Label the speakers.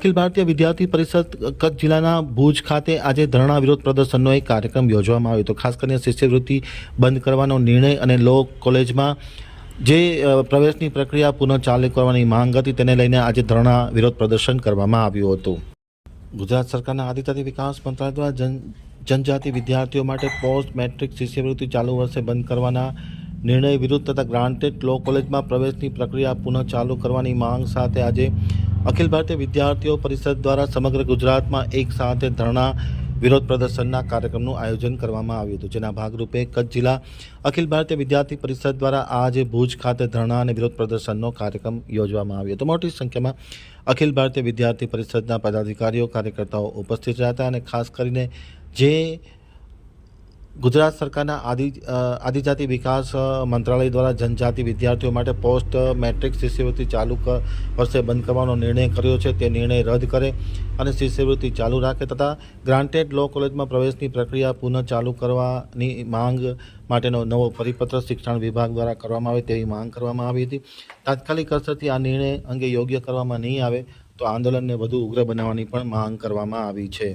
Speaker 1: અખિલ ભારતીય વિદ્યાર્થી પરિષદ કચ્છ જિલ્લાના ભુજ ખાતે આજે ધરણા વિરોધ પ્રદર્શનનો એક કાર્યક્રમ યોજવામાં આવ્યો હતો। ખાસ કરીને શિષ્યવૃત્તિ બંધ કરવાનો નિર્ણય અને લો કોલેજમાં જે પ્રવેશની પ્રક્રિયા પુનઃ ચાલુ કરવાની માંગ હતી તેને લઈને આજે ધરણા વિરોધ પ્રદર્શન કરવામાં આવ્યું હતું। ગુજરાત સરકારના આદિજાતિ વિકાસ મંત્રાલય દ્વારા જનજાતિ વિદ્યાર્થીઓ માટે પોસ્ટ મેટ્રિક શિષ્યવૃત્તિ ચાલુ વર્ષે બંધ કરવાના નિર્ણય વિરુદ્ધ તથા ગ્રાન્ટેડ લો કોલેજમાં પ્રવેશની પ્રક્રિયા પુનઃ ચાલુ કરવાની માંગ સાથે આજે અખિલ ભારતીય વિદ્યાર્થીઓ પરિષદ દ્વારા સમગ્ર ગુજરાતમાં એક સાથે ધરણા વિરોધ પ્રદર્શનના કાર્યક્રમનું આયોજન કરવામાં આવ્યું હતું। જેના ભાગરૂપે કચ્છ જિલ્લા અખિલ ભારતીય વિદ્યાર્થી પરિષદ દ્વારા આજે ભુજ ખાતે ધરણા અને વિરોધ પ્રદર્શનનો કાર્યક્રમ યોજવામાં આવ્યો હતો। મોટી સંખ્યામાં અખિલ ભારતીય વિદ્યાર્થી પરિષદના પદાધિકારીઓ કાર્યકર્તાઓ ઉપસ્થિત રહ્યા હતા અને ખાસ કરીને જે ગુજરાત સરકારના આદિજાતિ વિકાસ મંત્રાલય દ્વારા જનજાતિ વિદ્યાર્થીઓ માટે પોસ્ટ મેટ્રિક શિષ્યવૃત્તિ ચાલુ વર્ષે બંધ કરવાનો નિર્ણય કર્યો છે તે નિર્ણય રદ કરે અને શિષ્યવૃત્તિ ચાલુ રાખે તથા ગ્રાન્ટેડ લો કોલેજમાં પ્રવેશની પ્રક્રિયા પુનઃ ચાલુ કરવાની માંગ માટેનો નવો પરિપત્ર શિક્ષણ વિભાગ દ્વારા કરવામાં આવે તેવી માંગ કરવામાં આવી હતી। તાત્કાલિક અસરથી આ નિર્ણય અંગે યોગ્ય કરવામાં નહીં આવે તો આંદોલનને વધુ ઉગ્ર બનાવવાની પણ માંગ કરવામાં આવી છે।